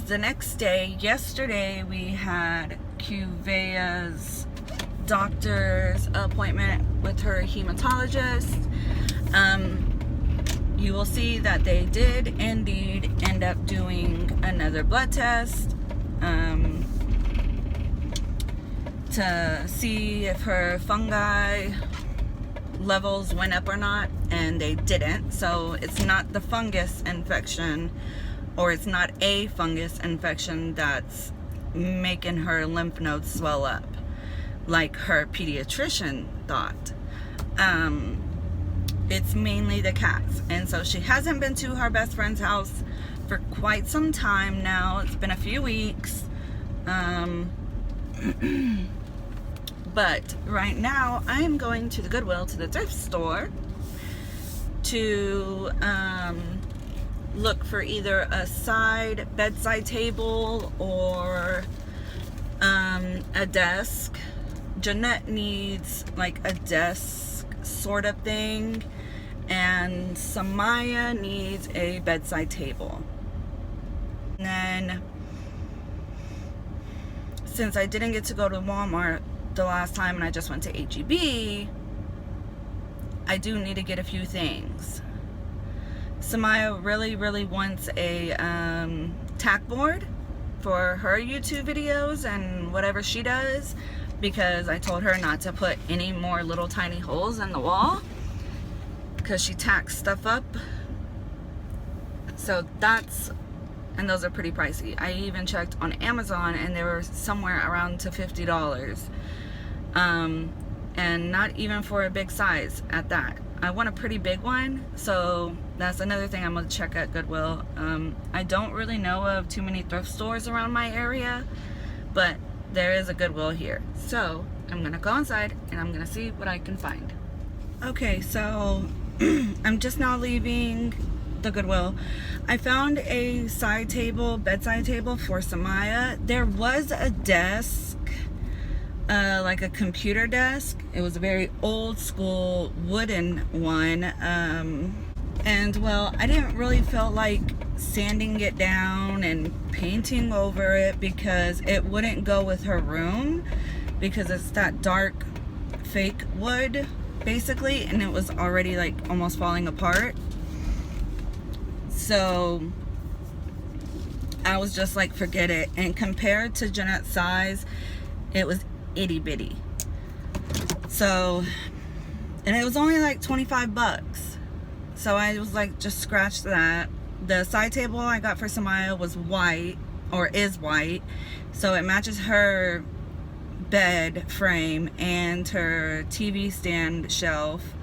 the next day. Yesterday we had Cuvea's doctor's appointment with her hematologist. You will see that they did indeed end up doing another blood test to see if her fungi levels went up or not, and they didn't. So it's not the fungus infection, or it's not a fungus infection that's making her lymph nodes swell up like her pediatrician thought. It's mainly the cats. And so she hasn't been to her best friend's house for quite some time now. It's been a few weeks. But right now I'm going to the Goodwill, to the thrift store, to look for either a bedside table or a desk. Jeanette needs like a desk sort of thing, and Samaya needs a bedside table. And then, since I didn't get to go to Walmart the last time and I just went to H-E-B, I do need to get a few things. Samaya really wants a tack board for her YouTube videos and whatever she does, because I told her not to put any more little tiny holes in the wall because she tacks stuff up. So and those are pretty pricey. I even checked on Amazon and they were somewhere around to $50. And not even for a big size at that. I want a pretty big one, so that's another thing I'm gonna check at Goodwill. I don't really know of too many thrift stores around my area, but there is a Goodwill here. So I'm gonna go inside and I'm gonna see what I can find. Okay, so I'm just now leaving the Goodwill. I found a bedside table for Samaya. There was a desk, like a computer desk. It was a very old school wooden one. And well, I didn't really feel like sanding it down and painting over it because it wouldn't go with her room, because it's that dark fake wood basically, and it was already like almost falling apart. So I was just like, forget it. And compared to Jeanette's size, it was itty bitty. So, and it was only like 25 bucks. So I was like, just scratch that. The side table I got for Samaya was white, or is white, so it matches her bed frame and her TV stand shelf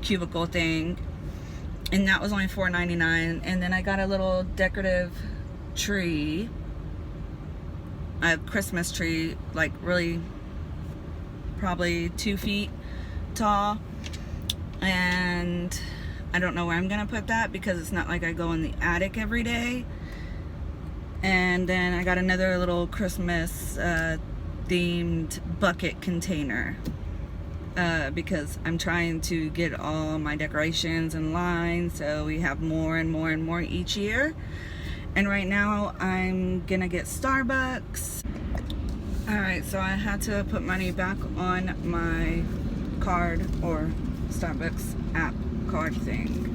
cubicle thing, and that was only $4.99. And then I got a little decorative tree, a Christmas tree, like really probably 2 feet tall, and I don't know where I'm gonna put that because it's not like I go in the attic every day. And then I got another little Christmas themed bucket container because I'm trying to get all my decorations in line so we have more and more each year. And right now I'm gonna get Starbucks. Alright, so I had to put money back on my card, or Starbucks app card thing.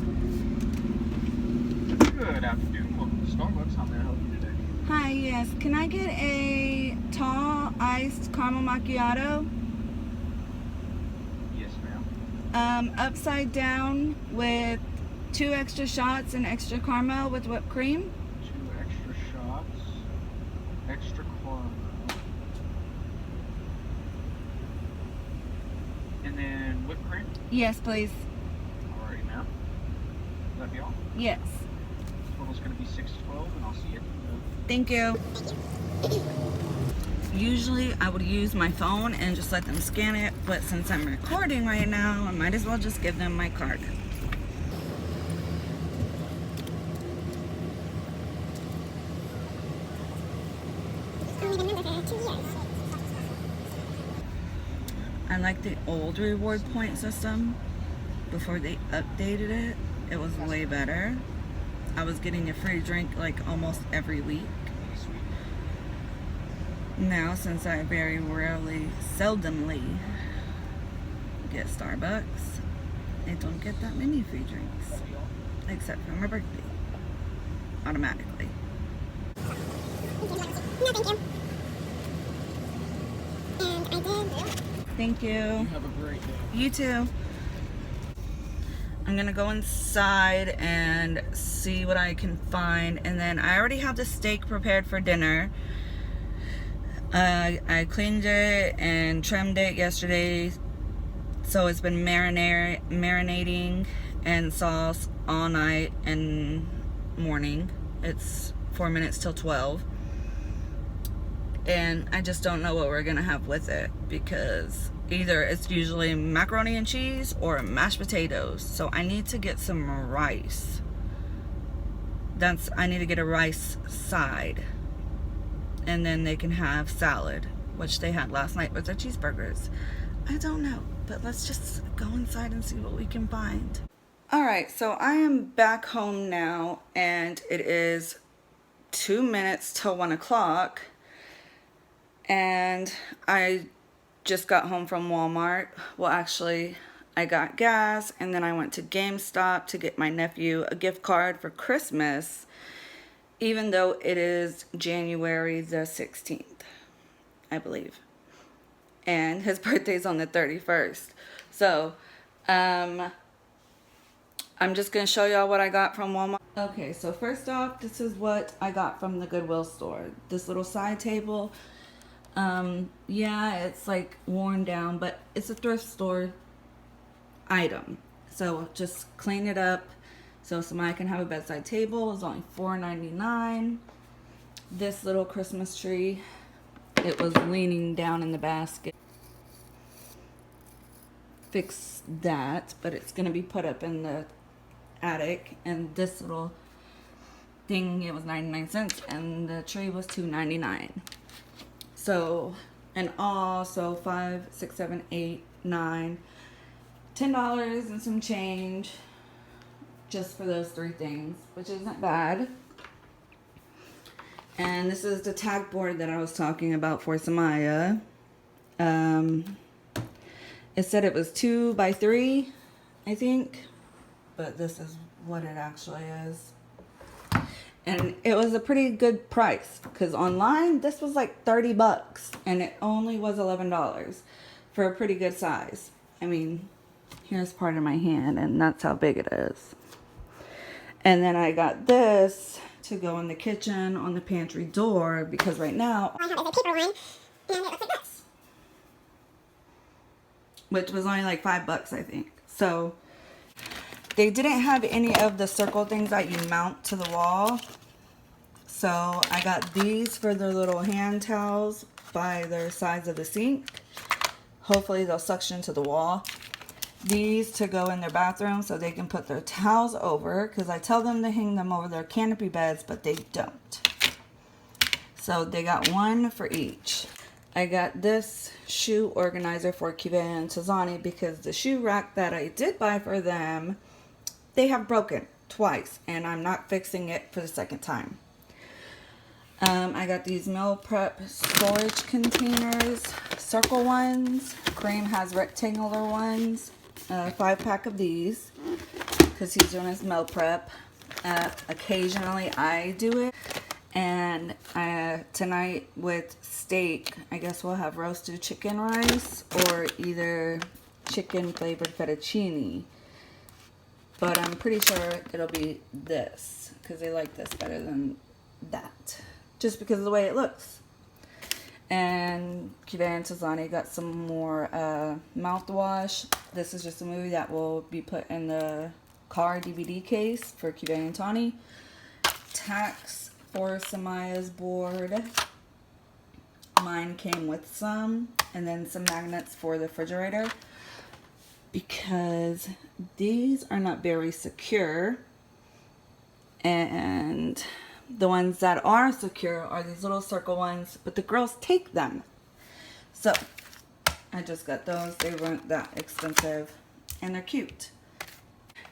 Good afternoon, welcome to Starbucks. How may I help you today? Hi, yes. Can I get a tall iced caramel macchiato? Yes, ma'am. Upside down with 2 extra shots and extra caramel with whipped cream. 2 extra shots, extra caramel, and then whipped cream? Yes, please. Alrighty, ma'am. Will that be all? Yes. Total's going to be $6.12, and I'll see you. Thank you. Usually I would use my phone and just let them scan it, but since I'm recording right now, I might as well just give them my card. I like the old reward point system before they updated it. It was way better. I was getting a free drink like almost every week. Sweet. Now, since I very rarely, seldomly get Starbucks, I don't get that many free drinks. That'll be all. Except for my birthday. Automatically. No, thank you. And I did. Thank you. Have a great day. You too. I'm gonna go inside and see what I can find, and then I already have the steak prepared for dinner. I cleaned it and trimmed it yesterday, so it's been marinating in sauce all night and morning. It's 4 minutes till 12, and I just don't know what we're gonna have with it, because either it's usually macaroni and cheese or mashed potatoes. So I need to get some rice. I need to get a rice side, and then they can have salad, which they had last night with their cheeseburgers. I don't know, but let's just go inside and see what we can find. All right, so I am back home now, and it is 2 minutes till 1 o'clock, and I just got home from Walmart. Well, actually, I got gas, and then I went to GameStop to get my nephew a gift card for Christmas, even though it is January the 16th, I believe. And his birthday's on the 31st. So, I'm just going to show y'all what I got from Walmart. Okay, so first off, this is what I got from the Goodwill store. This little side table. Yeah, it's like worn down, but it's a thrift store item. So just clean it up so somebody can have a bedside table. It's only $4.99. This little Christmas tree, it was leaning down in the basket. Fix that, but it's gonna be put up in the attic. And this little thing, it was 99 cents, and the tree was $2.99. So, and all, so 5, 6, 7, 8, 9, $10 and some change just for those 3 things, which isn't bad. And this is the tag board that I was talking about for Samaya. It said it was 2 by 3, I think, but this is what it actually is. And it was a pretty good price, because online this was like 30 bucks and it only was $11 for a pretty good size. I mean, here's part of my hand, and that's how big it is. And then I got this to go in the kitchen on the pantry door, because right now I have a paper one, and it looks like this. which was only like 5 bucks, I think. So they didn't have any of the circle things that you mount to the wall. So I got these for their little hand towels by their sides of the sink. Hopefully they'll suction to the wall. These to go in their bathroom so they can put their towels over, because I tell them to hang them over their canopy beds, but they don't. So they got one for each. I got this shoe organizer for Kiva and Tahni, because the shoe rack that I did buy for them, they have broken twice, and I'm not fixing it for the second time. I got these meal prep storage containers, circle ones. Cream has rectangular ones. 5-pack of these, because he's doing his meal prep. Occasionally I do it. And tonight with steak, I guess we'll have roasted chicken rice or either chicken flavored fettuccine. But I'm pretty sure it'll be this, because they like this better than that, just because of the way it looks. And Kiva and Tahni got some more mouthwash. This is just a movie that will be put in the car DVD case for Kiva and Tahni. Tacks for Samaya's board. Mine came with some, and then some magnets for the refrigerator, because these are not very secure, and the ones that are secure are these little circle ones, but the girls take them. So I just got those. They weren't that expensive, and they're cute.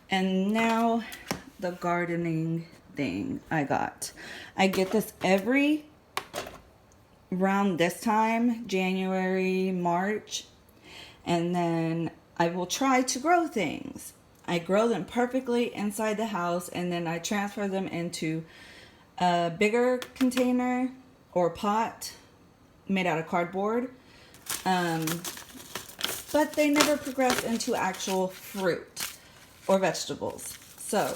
And now the gardening thing I got. I get this every around this time, January, March, and then I will try to grow things. I grow them perfectly inside the house, and then I transfer them into a bigger container or pot made out of cardboard. But they never progress into actual fruit or vegetables. So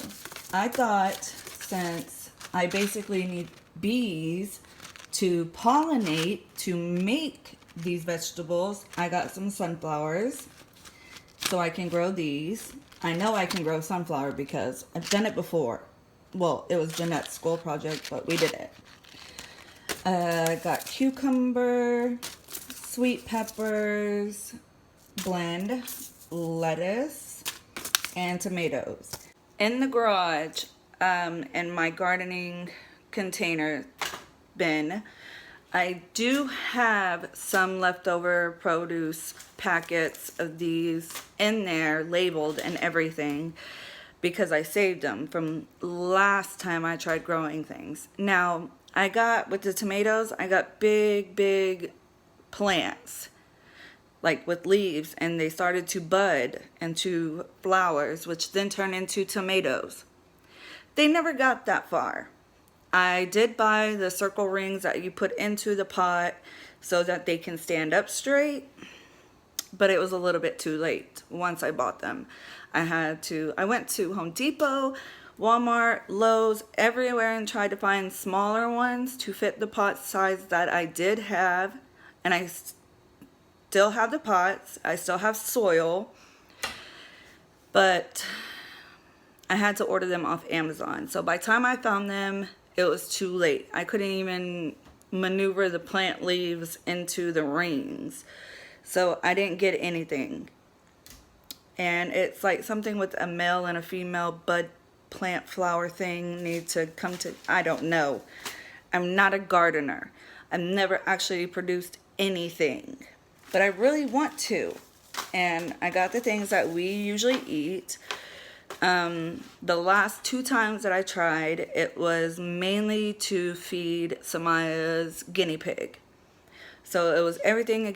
I thought, since I basically need bees to pollinate to make these vegetables, I got some sunflowers so I can grow these. I know I can grow sunflower because I've done it before. Well, it was Jeanette's school project, but we did it. Got cucumber, sweet peppers, blend, lettuce, and tomatoes. In the garage, in my gardening container bin, I do have some leftover produce packets of these in there, labeled and everything, because I saved them from last time I tried growing things. Now, I got, with the tomatoes, I got big plants, like with leaves, and they started to bud into flowers, which then turned into tomatoes. They never got that far. I did buy the circle rings that you put into the pot so that they can stand up straight, but it was a little bit too late once I bought them. I went to Home Depot, Walmart, Lowe's, everywhere, and tried to find smaller ones to fit the pot size that I did have, and I still have the pots. I still have soil, but I had to order them off Amazon. So by the time I found them, it was too late. I couldn't even maneuver the plant leaves into the rings. So I didn't get anything. And it's like something with a male and a female bud plant flower thing need to come to, I don't know. I'm not a gardener. I've never actually produced anything, but I really want to. And I got the things that we usually eat. The last 2 times that I tried, it was mainly to feed Samaya's guinea pig. So it was everything a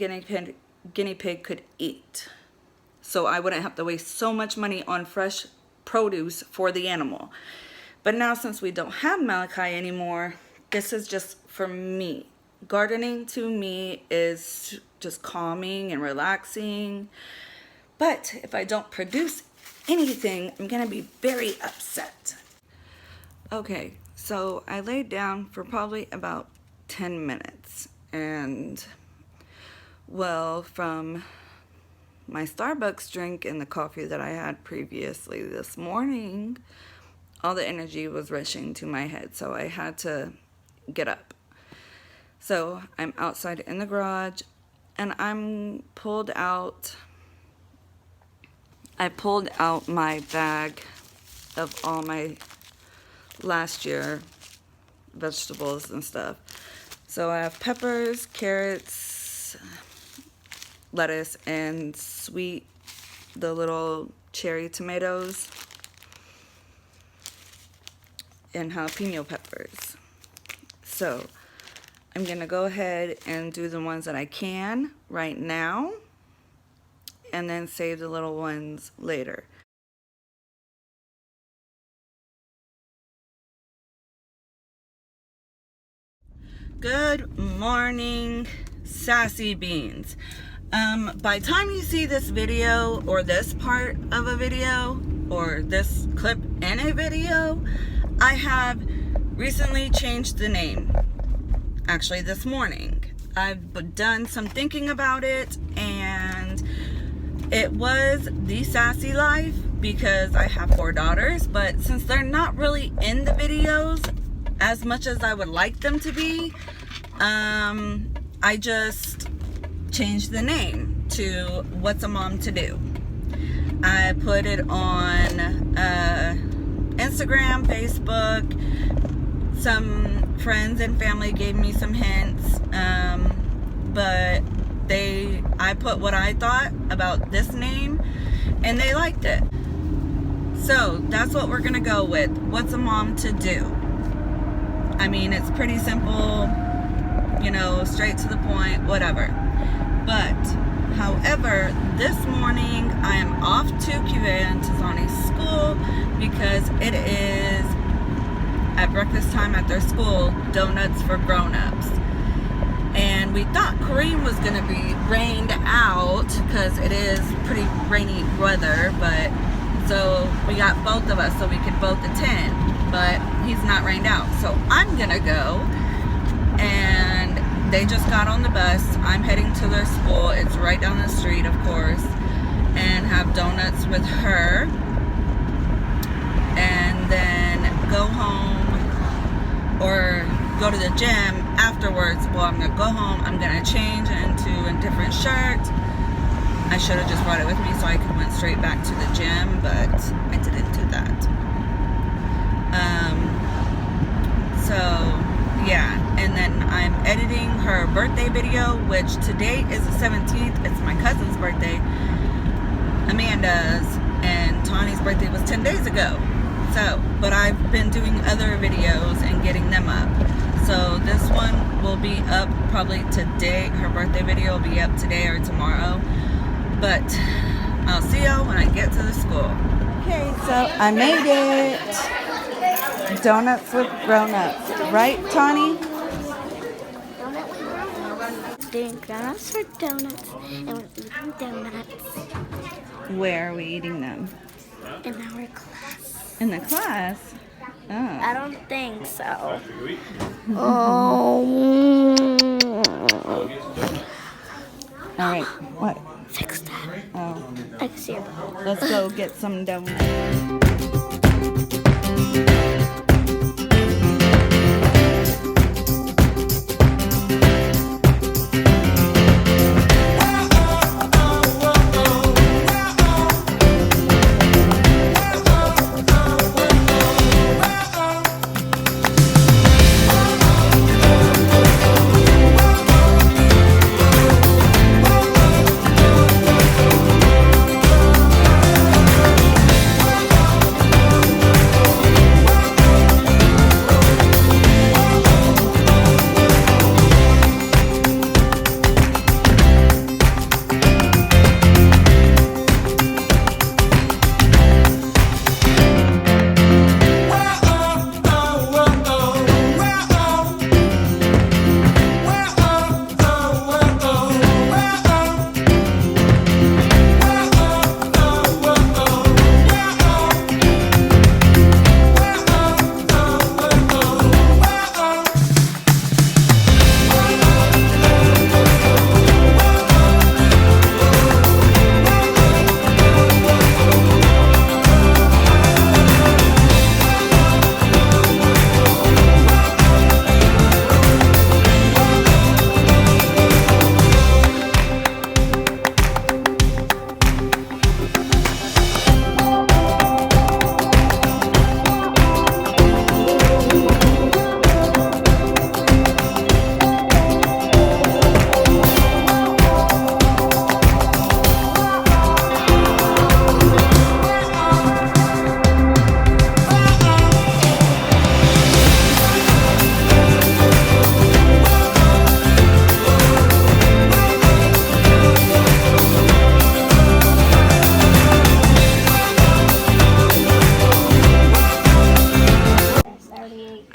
guinea pig could eat. So I wouldn't have to waste so much money on fresh produce for the animal. But now, since we don't have Malachi anymore, this is just for me. Gardening to me is just calming and relaxing. But if I don't produce anything, I'm gonna be very upset. Okay, so I laid down for probably about 10 minutes, and well, from my Starbucks drink and the coffee that I had previously this morning, all the energy was rushing to my head, so I had to get up. So I'm outside in the garage, and I pulled out my bag of all my last year vegetables and stuff. So I have peppers, carrots, lettuce, and the little cherry tomatoes, and jalapeno peppers. So I'm gonna go ahead and do the ones that I can right now, and then save the little ones later. Good morning, sassy beans. By the time you see this video, or this part of a video, or this clip in a video, I have recently changed the name. Actually, this morning. I've done some thinking about it, and it was The Sassy Life because I have 4 daughters, but since they're not really in the videos as much as I would like them to be, I just changed the name to What's a Mom to Do. I put it on Instagram, Facebook. Some friends and family gave me some hints, but I put what I thought about this name, and they liked it. So that's what we're gonna go with. What's a mom to do? I mean, it's pretty simple, you know, straight to the point, whatever. But, however, this morning I am off to Goodwill to Tahni's school because it is at breakfast time at their school, donuts for grown-ups. And we thought Kareem was going to be rained out because it is pretty rainy weather, but so we got both of us so we could both attend, but he's not rained out. So I'm going to go, and they just got on the bus. I'm heading to their school. It's right down the street, of course, and have donuts with her, and then go home or go to the gym afterwards. Well, I'm gonna go home, I'm gonna change into a different shirt. I should have just brought it with me so I could went straight back to the gym, but I didn't do that. So yeah, and then I'm editing her birthday video, which today is the 17th. It's my cousin's birthday, Amanda's, and Tahni's birthday was 10 days ago. So, but I've been doing other videos and getting them up. So this one will be up probably today. Her birthday video will be up today or tomorrow. But I'll see y'all when I get to the school. Okay, so I made it. Donuts with grown-ups. Right, Tahni? Doing grown-ups for donuts, and we're eating donuts Where are we eating them? in our class. In the class? Oh. I don't think so. All right. What? Fix that. Oh. I can see your ball. Let's go get some donuts.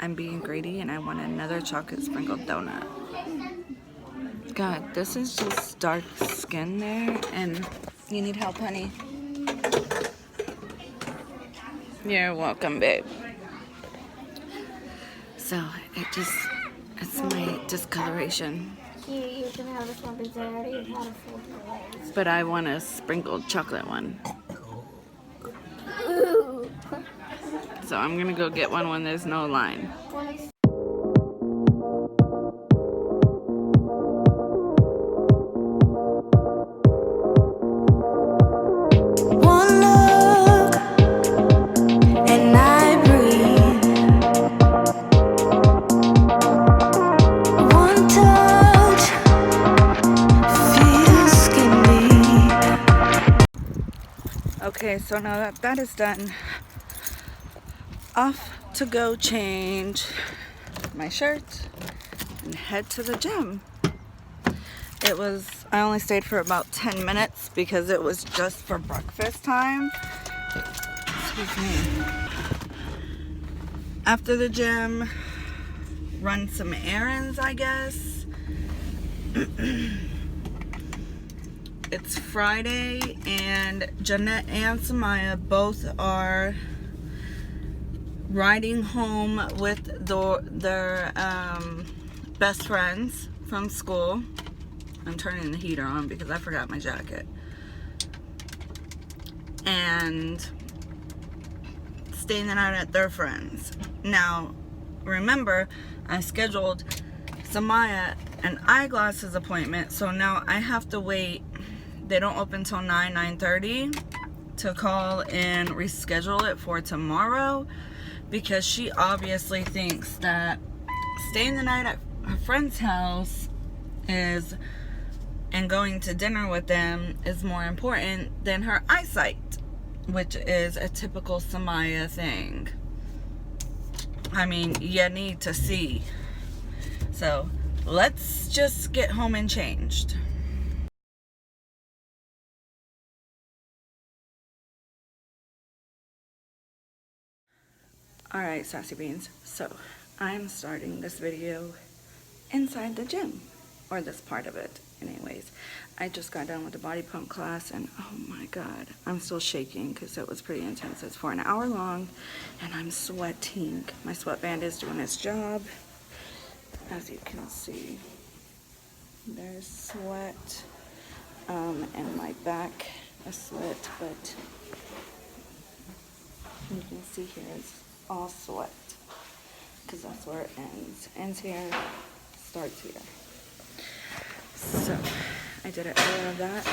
I'm being greedy and I want another chocolate sprinkled donut. God, this is just dark skin there, and you need help, honey? You're welcome, babe. So, it's my discoloration. You can have this one because I already had a full glaze. But I want a sprinkled chocolate one. Ooh. So I'm gonna go get one when there's no line. One look and I breathe. One touch feels skin deep. Okay, so now that that is done, off to go change my shirt and head to the gym. I only stayed for about 10 minutes because it was just for breakfast time. Excuse me. After the gym, run some errands, I guess. It's Friday and Jeanette and Samaya both are riding home with their best friends from school. I'm turning the heater on because I forgot my jacket. And staying the night at their friends. Now, remember, I scheduled Samaya an eyeglasses appointment, so now I have to wait. They don't open till 9:30 to call and reschedule it for tomorrow, because she obviously thinks that staying the night at her friend's house and going to dinner with them is more important than her eyesight, which is a typical Samaya thing. I mean, you need to see. So let's just get home and changed. Alright, Sassy Beans, so I'm starting this video inside the gym, or this part of it anyways. I just got done with the body pump class and oh my god, I'm still shaking because it was pretty intense. It's for an hour long and I'm sweating. My sweatband is doing its job. As you can see, there's sweat and my back is sweat, but you can see here it's all sweat because that's where it ends. Ends here, starts here. So I did an hour of that.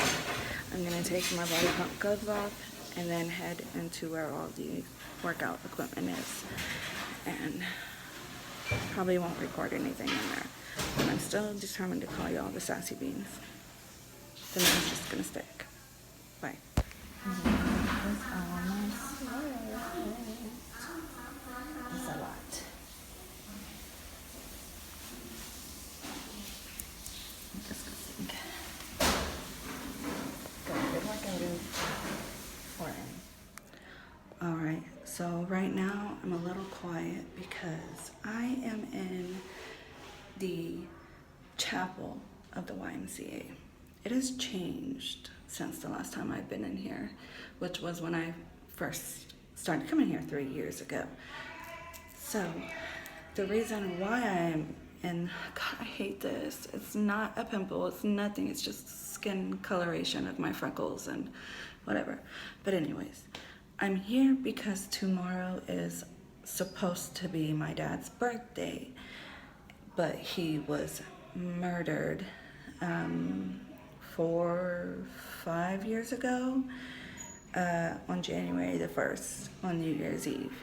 I'm gonna take my body pump gloves off and then head into where all the workout equipment is, and probably won't record anything in there, but I'm still determined to call y'all the Sassy Beans. The name's just gonna stick. Bye. It's a lot. Alright, so right now I'm a little quiet because I am in the chapel of the YMCA. It has changed since the last time I've been in here, which was when I first started coming here 3 years ago. So the reason why I'm in, God, I hate this. It's not a pimple, it's nothing, it's just skin coloration of my freckles and whatever. But anyways, I'm here because tomorrow is supposed to be my dad's birthday, but he was murdered 5 years ago on January the 1st, on New Year's Eve,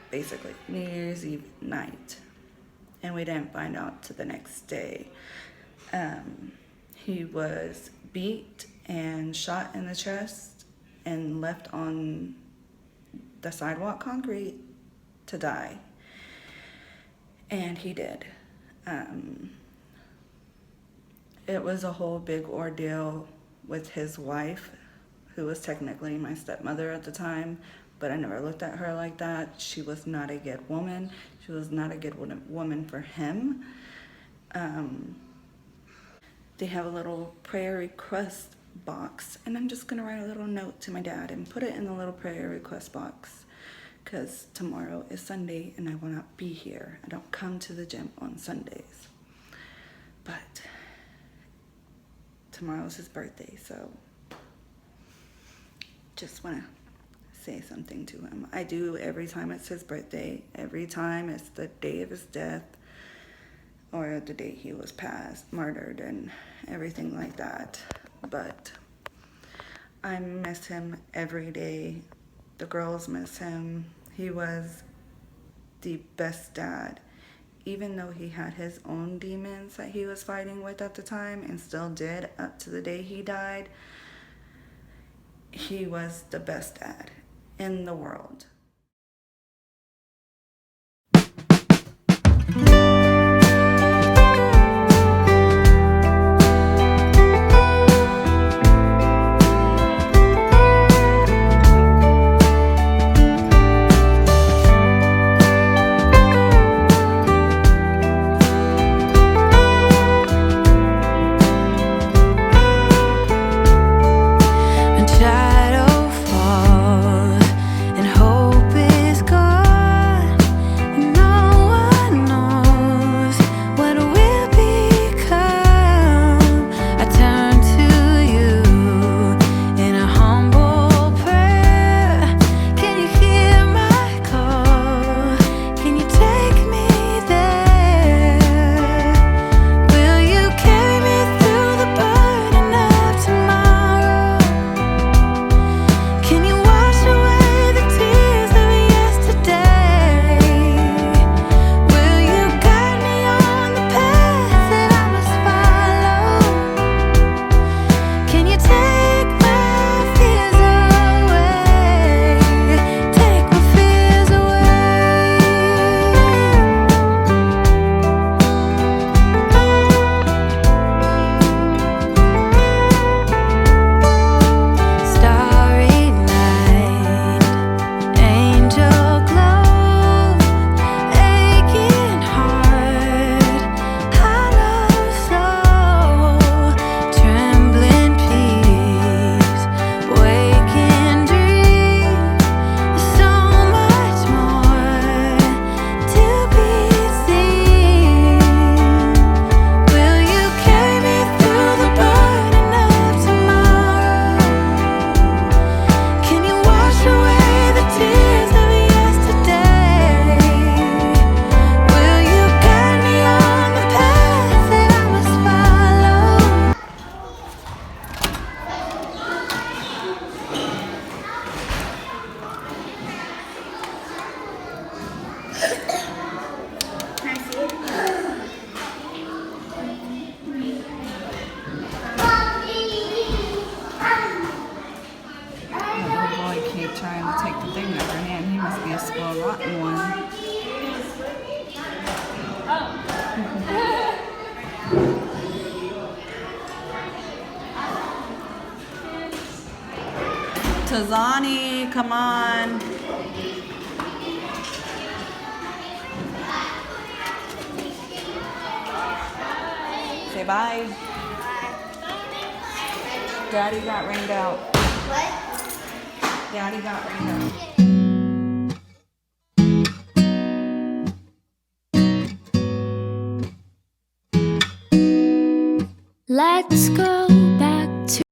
basically, New Year's Eve night. And we didn't find out till the next day. He was beat and shot in the chest and left on the sidewalk concrete to die. And he did. It was a whole big ordeal with his wife, who was technically my stepmother at the time, but I never looked at her like that. She was not a good woman. She was not a good woman for him. They have a little prayer request box, and I'm just gonna write a little note to my dad and put it in the little prayer request box, because tomorrow is Sunday and I will not be here. I don't come to the gym on Sundays, but tomorrow's his birthday, so just want to say something to him. I do every time it's his birthday, every time it's the day of his death or the day he was murdered and everything like that. But I miss him every day. The girls miss him. He was the best dad, even though he had his own demons that he was fighting with at the time, and still did up to the day he died. He was the best dad, in the world. Trying to take the thing out of her hand. He must be a spoiled rotten one. Tahni, come on. Say bye. Daddy got rained out. What? Daddy got rained out. Let's go